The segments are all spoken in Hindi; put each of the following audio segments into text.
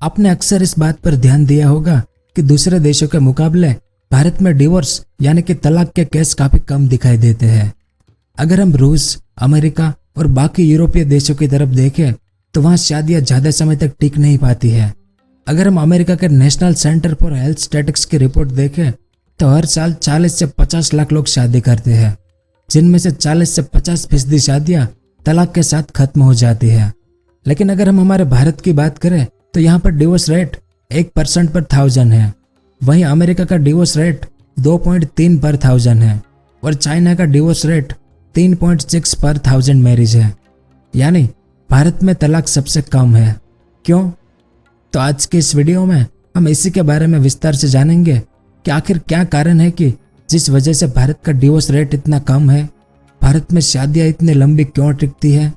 आपने अक्सर इस बात पर ध्यान दिया होगा कि दूसरे देशों के मुकाबले भारत में डिवोर्स यानी कि तलाक के केस काफी कम दिखाई देते हैं। अगर हम रूस, अमेरिका और बाकी यूरोपीय देशों की तरफ देखें तो वहाँ शादियां ज्यादा समय तक टिक नहीं पाती है। अगर हम अमेरिका के national centre for health statistics की रिपोर्ट देखें तो हर साल 40 से 50 लाख लोग शादी करते हैं, जिनमें से 40 से 50% शादियां तलाक के साथ खत्म हो जाती है। लेकिन अगर हम हमारे भारत की बात करें तो यहाँ पर डिवोर्स रेट 1% पर 1000 है। वहीं अमेरिका का डिवोर्स रेट 2.3 पर 1000 है और चाइना का डिवोर्स रेट 3.6 पर 1000 मैरिज है। यानी भारत में तलाक सबसे कम है। क्यों? तो आज के इस वीडियो में हम इसी के बारे में विस्तार से जानेंगे कि आखिर क्या कारण है कि जिस वजह से भारत का डिवोर्स रेट इतना कम है, भारत में शादियां इतनी लंबी क्यों टिकती है।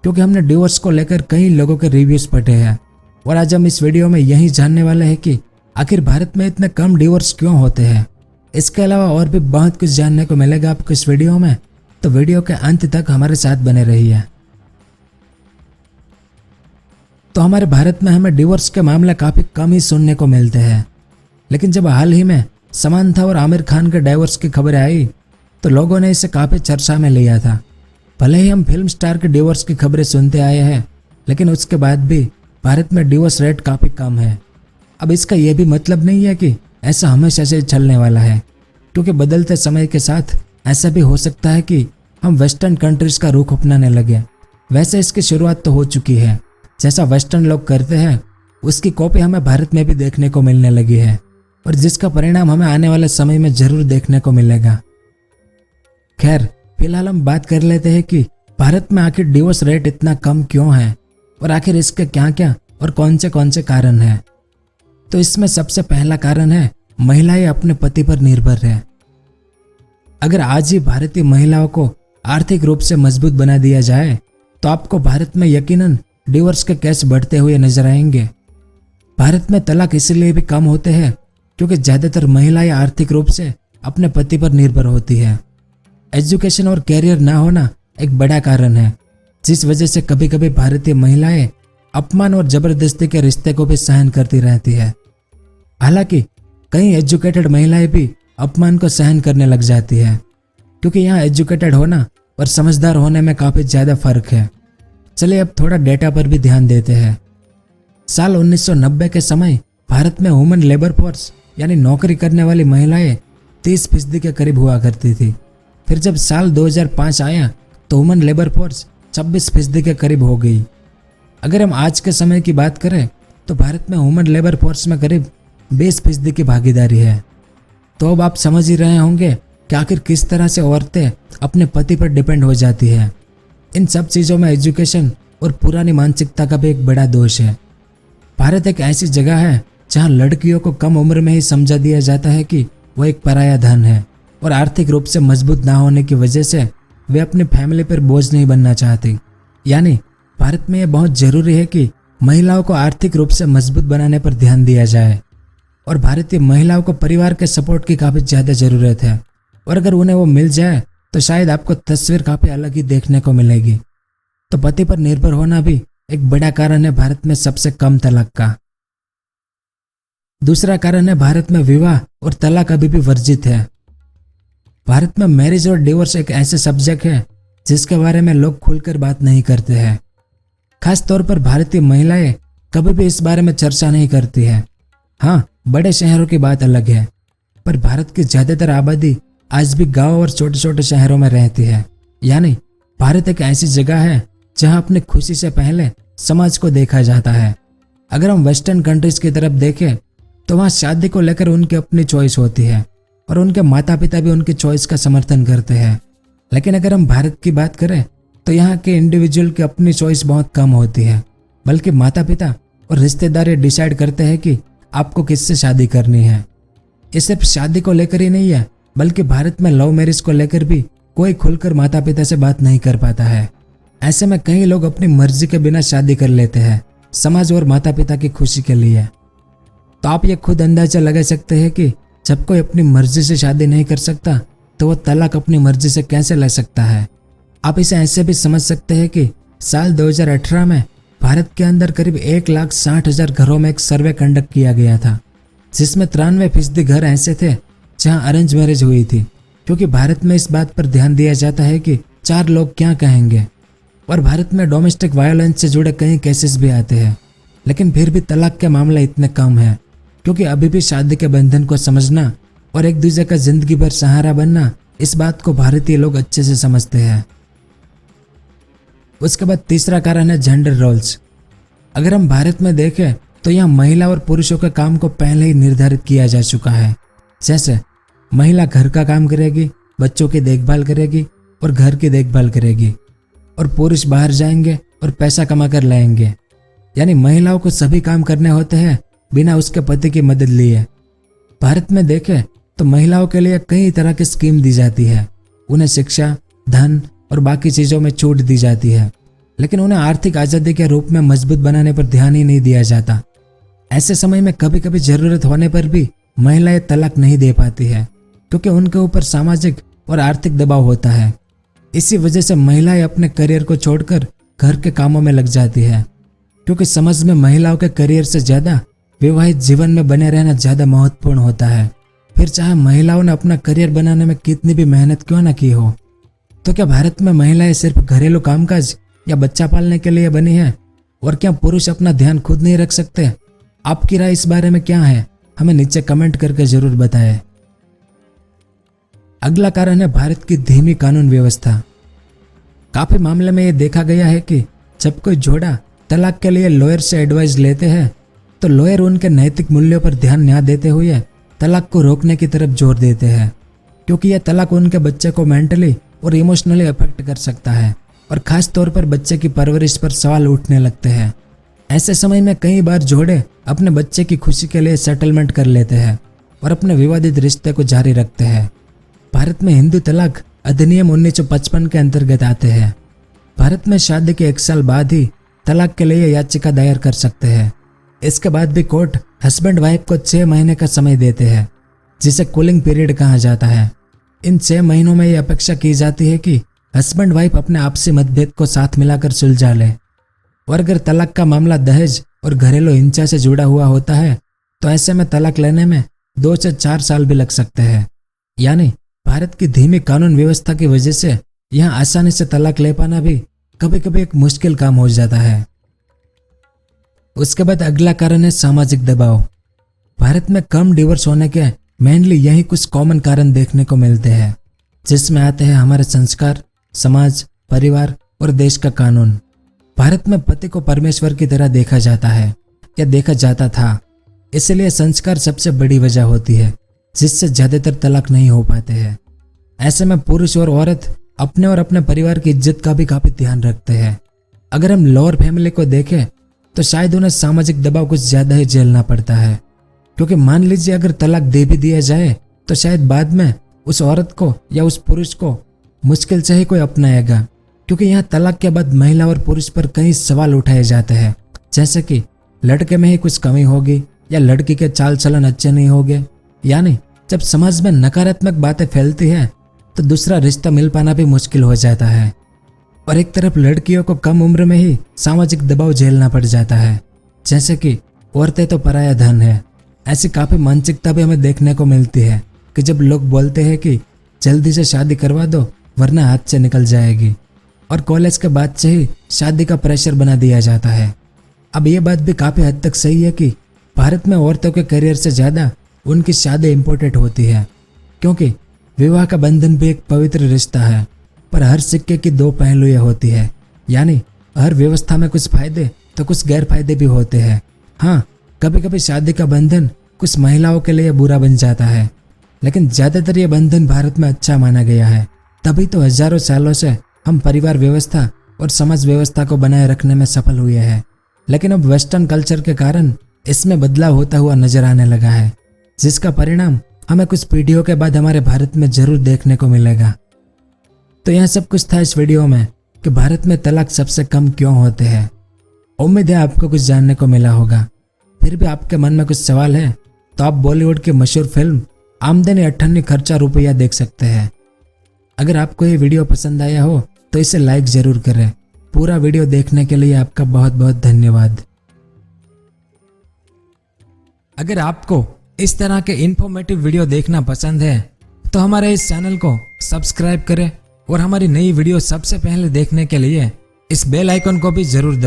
क्योंकि हमने डिवोर्स को लेकर कई लोगों के रिव्यूज पढ़े हैं और आज हम इस वीडियो में यही जानने वाले हैं कि आखिर भारत में इतने कम डिवोर्स क्यों होते हैं। इसके अलावा और भी बहुत कुछ जानने को मिलेगा आपको इस वीडियो में, तो वीडियो के अंत तक हमारे साथ बने रहिए। तो हमारे भारत में हमें डिवोर्स के मामले काफी कम ही सुनने को मिलते हैं, लेकिन जब हाल ही में समांथा और आमिर खान के डाइवोर्स की खबरें आई तो लोगों ने इसे काफी चर्चा में लिया था। भले ही हम फिल्म स्टार के डिवोर्स की खबरें सुनते आए हैं, लेकिन उसके बाद भी भारत में डिवोर्स रेट काफी कम है। अब इसका यह भी मतलब नहीं है कि ऐसा हमेशा से चलने वाला है, क्योंकि बदलते समय के साथ ऐसा भी हो सकता है कि हम वेस्टर्न कंट्रीज का रुख अपनाने लगे। वैसे इसकी शुरुआत तो हो चुकी है। जैसा वेस्टर्न लोग करते हैं उसकी कॉपी हमें भारत में भी देखने को मिलने लगी है और जिसका परिणाम हमें आने वाले समय में जरूर देखने को मिलेगा। खैर, फिलहाल हम बात कर लेते हैं कि भारत में आखिर डिवोर्स रेट इतना कम क्यों है और आखिर इसके क्या क्या और कौन से कारण हैं। तो इसमें सबसे पहला कारण है महिलाएं अपने पति पर निर्भर है। अगर आज ही भारतीय महिलाओं को आर्थिक रूप से मजबूत बना दिया जाए तो आपको भारत में यकीनन डिवोर्स के केस बढ़ते हुए नजर आएंगे। भारत में तलाक इसलिए भी कम होते हैं क्योंकि ज्यादातर महिलाएं आर्थिक रूप से अपने पति पर निर्भर होती है। एजुकेशन और कैरियर ना होना एक बड़ा कारण है, जिस वजह से कभी कभी भारतीय महिलाएं अपमान और जबरदस्ती के रिश्ते को भी सहन करती रहती है। हालांकि कई एजुकेटेड महिलाएं भी अपमान को सहन करने लग जाती है, क्योंकि यहाँ एजुकेटेड होना और समझदार होने में काफी ज्यादा फर्क है। चलिए अब थोड़ा डेटा पर भी ध्यान देते हैं। साल 1990 के समय भारत में वुमेन लेबर फोर्स यानी नौकरी करने वाली महिलाएं 30% के करीब हुआ करती थी। फिर जब साल 2005 आया तो वुमेन लेबर फोर्स 26% के करीब हो गई। अगर हम आज के समय की बात करें तो भारत में वुमेन लेबर फोर्स में करीब 20% की भागीदारी है। तो अब आप समझ ही रहे होंगे कि आखिर किस तरह से औरतें अपने पति पर डिपेंड हो जाती है। इन सब चीज़ों में एजुकेशन और पुरानी मानसिकता का भी एक बड़ा दोष है। भारत एक ऐसी जगह है जहां लड़कियों को कम उम्र में ही समझा दिया जाता है कि वो एक पराया धन है और आर्थिक रूप से मजबूत ना होने की वजह से वे अपनी फैमिली पर बोझ नहीं बनना चाहती। यानी भारत में यह बहुत जरूरी है कि महिलाओं को आर्थिक रूप से मजबूत बनाने पर ध्यान दिया जाए और भारतीय महिलाओं को परिवार के सपोर्ट की काफ़ी ज़्यादा ज़रूरत है और अगर उन्हें वो मिल जाए तो शायद आपको तस्वीर काफ़ी अलग ही देखने को मिलेगी। तो पति पर निर्भर होना भी एक बड़ा कारण है भारत में सबसे कम तलाक का। दूसरा कारण है भारत में विवाह और तलाक अभी भी वर्जित है। भारत में मैरिज और डिवोर्स एक ऐसे सब्जेक्ट है जिसके बारे में लोग खुलकर बात नहीं करते हैं। खास तौर पर भारतीय महिलाएं कभी भी इस बारे में चर्चा नहीं करती है। हाँ, बड़े शहरों की बात अलग है, पर भारत की ज्यादातर आबादी आज भी गांव और छोटे छोटे शहरों में रहती है। यानी भारत एक ऐसी जगह है जहां अपनी खुशी से पहले समाज को देखा जाता है। अगर हम वेस्टर्न कंट्रीज की तरफ देखें तो वहां शादी को लेकर उनकी अपनी चॉइस होती है और उनके माता पिता भी उनकी चॉइस का समर्थन करते हैं। लेकिन अगर हम भारत की बात करें तो यहाँ के इंडिविजुअल की अपनी चॉइस बहुत कम होती है, बल्कि माता पिता और रिश्तेदार ये डिसाइड करते हैं कि आपको किससे शादी करनी है। ये सिर्फ शादी को लेकर ही नहीं है, बल्कि भारत में लव मैरिज को लेकर भी कोई खुलकर माता पिता से बात नहीं कर पाता है। ऐसे में कई लोग अपनी मर्जी के बिना शादी कर लेते हैं समाज और माता पिता की खुशी के लिए। तो आप ये खुद अंदाजा लगा सकते हैं कि जब कोई अपनी मर्जी से शादी नहीं कर सकता तो वो तलाक अपनी मर्जी से कैसे ले सकता है। आप इसे ऐसे भी समझ सकते हैं कि साल 2018 में भारत के अंदर करीब 1,60,000 घरों में एक सर्वे कंडक्ट किया गया था, जिसमें 93% घर ऐसे थे जहां अरेंज मैरिज हुई थी, क्योंकि भारत में इस बात पर ध्यान दिया जाता है कि 4 लोग क्या कहेंगे। और भारत में डोमेस्टिक वायलेंस से जुड़े कई केसेस भी आते हैं, लेकिन फिर भी तलाक के मामले इतने कम हैं, क्योंकि अभी भी शादी के बंधन को समझना और एक दूसरे का जिंदगी भर सहारा बनना, इस बात को भारतीय लोग अच्छे से समझते हैं। उसके बाद तीसरा कारण है जेंडर रोल्स। अगर हम भारत में देखें तो यहाँ महिला और पुरुषों के काम को पहले ही निर्धारित किया जा चुका है। जैसे महिला घर का काम करेगी, बच्चों की देखभाल करेगी और घर की देखभाल करेगी, और पुरुष बाहर जाएंगे और पैसा कमा कर लाएंगे। यानी महिलाओं को सभी काम करने होते हैं बिना उसके पति की मदद लिए। भारत में देखें तो महिलाओं के लिए कई तरह की स्कीम दी जाती है। उन्हें शिक्षा, धन और बाकी चीज़ों में छूट दी जाती है, लेकिन उन्हें आर्थिक आज़ादी के रूप में मजबूत बनाने पर ध्यान ही नहीं दिया जाता। ऐसे समय में कभी कभी जरूरत होने पर भी महिलाएं तलाक नहीं दे पाती है, क्योंकि उनके ऊपर सामाजिक और आर्थिक दबाव होता है। इसी वजह से महिलाएं अपने करियर को छोड़कर घर के कामों में लग जाती है, क्योंकि समाज में महिलाओं के करियर से ज़्यादा विवाहित जीवन में बने रहना ज़्यादा महत्वपूर्ण होता है। फिर चाहे महिलाओं ने अपना करियर बनाने में कितनी भी मेहनत क्यों ना की हो। तो क्या भारत में महिलाएं सिर्फ घरेलू कामकाज या बच्चा पालने के लिए बनी है? और क्या पुरुष अपना ध्यान खुद नहीं रख सकते? आपकी राय इस बारे में क्या है? हमें नीचे कमेंट करके जरूर बताएं। अगला कारण है भारत की धीमी कानून व्यवस्था। काफी मामले में यह देखा गया है कि जब कोई जोड़ा तलाक के लिए लॉयर से एडवाइस लेते हैं तो लॉयर उनके नैतिक मूल्यों पर ध्यान न देते हुए तलाक को रोकने की तरफ जोर देते हैं, क्योंकि यह तलाक उनके बच्चे को मेंटली और इमोशनली अफेक्ट कर सकता है, और खास तौर पर बच्चे की परवरिश पर सवाल उठने लगते हैं। ऐसे समय में कई बार जोड़े अपने बच्चे की खुशी के लिए सेटलमेंट कर लेते हैं और अपने विवादित रिश्ते को जारी रखते हैं। भारत में हिंदू तलाक अधिनियम 1955 के अंतर्गत आते हैं। भारत में शादी के 1 साल बाद ही तलाक के लिए याचिका दायर कर सकते हैं। इसके बाद भी कोर्ट हस्बैंड वाइफ को 6 महीने का समय देते हैं, जिसे कूलिंग पीरियड कहा जाता है। इन 6 महीनों में ये अपेक्षा की जाती है कि हस्बैंड वाइफ अपने आपसी मतभेद को साथ मिलाकर सुलझा ले। और अगर तलाक का मामला दहेज और घरेलू हिंसा से जुड़ा हुआ होता है तो ऐसे में तलाक लेने में 2 से 4 साल भी लग सकते हैं। यानी भारत की धीमी कानून व्यवस्था की वजह से यहाँ आसानी से तलाक ले पाना भी कभी कभी एक मुश्किल काम हो जाता है। उसके बाद अगला कारण है सामाजिक दबाव। भारत में कम डिवोर्स होने के मेनली यही कुछ कॉमन कारण देखने को मिलते हैं, जिसमें आते हैं हमारे संस्कार, समाज, परिवार और देश का कानून। भारत में पति को परमेश्वर की तरह देखा जाता है या देखा जाता था, इसलिए संस्कार सबसे बड़ी वजह होती है जिससे ज्यादातर तलाक नहीं हो पाते हैं। ऐसे में पुरुष और औरत अपने और अपने परिवार की इज्जत का भी काफी ध्यान रखते हैं। अगर हम लोअर फैमिली को देखें तो शायद उन्हें सामाजिक दबाव कुछ ज्यादा ही झेलना पड़ता है, क्योंकि मान लीजिए अगर तलाक दे भी दिया जाए तो शायद बाद में उस औरत को या उस पुरुष को मुश्किल से ही कोई अपनाएगा, क्योंकि यहाँ तलाक के बाद महिला और पुरुष पर कई सवाल उठाए जाते हैं, जैसे कि लड़के में ही कुछ कमी होगी या लड़की के चाल चलन अच्छे नहीं होंगे। यानी जब समाज में नकारात्मक बातें फैलती है तो दूसरा रिश्ता मिल पाना भी मुश्किल हो जाता है। और एक तरफ लड़कियों को कम उम्र में ही सामाजिक दबाव झेलना पड़ जाता है, जैसे कि औरतें तो पराया धन है। ऐसी काफी मानसिकता भी हमें देखने को मिलती है कि जब लोग बोलते हैं कि जल्दी से शादी करवा दो वरना हाथ से निकल जाएगी, और कॉलेज के बाद से ही शादी का प्रेशर बना दिया जाता है। अब ये बात भी काफी हद तक सही है कि भारत में औरतों के करियर से ज्यादा उनकी शादी इम्पोर्टेंट होती है, क्योंकि विवाह का बंधन भी एक पवित्र रिश्ता है, पर हर सिक्के की 2 पहलुएं होती है। यानी हर व्यवस्था में कुछ फायदे तो कुछ गैर फायदे भी होते हैं। हाँ, कभी कभी शादी का बंधन कुछ महिलाओं के लिए बुरा बन जाता है, लेकिन ज्यादातर ये बंधन भारत में अच्छा माना गया है। तभी तो हजारों सालों से हम परिवार व्यवस्था और समाज व्यवस्था को बनाए रखने में सफल हुए हैं। लेकिन अब वेस्टर्न कल्चर के कारण इसमें बदलाव होता हुआ नजर आने लगा है, जिसका परिणाम हमें कुछ पीढ़ियों के बाद हमारे भारत में जरूर देखने को मिलेगा। तो यह सब कुछ था इस वीडियो में कि भारत में तलाक सबसे कम क्यों होते हैं। उम्मीद है आपको कुछ जानने को मिला होगा। फिर भी आपके मन में कुछ सवाल है तो आप बॉलीवुड की मशहूर फिल्म आमदनी अट्ठन्नी खर्चा रुपया देख सकते हैं। अगर आपको ये वीडियो पसंद आया हो तो इसे लाइक जरूर करें। पूरा वीडियो देखने के लिए आपका बहुत बहुत धन्यवाद। अगर आपको इस तरह के इन्फॉर्मेटिव वीडियो देखना पसंद है तो हमारे इस चैनल को सब्सक्राइब करें और हमारी नई वीडियो सबसे पहले देखने के लिए इस बेल आइकन को भी जरूर दबाएं।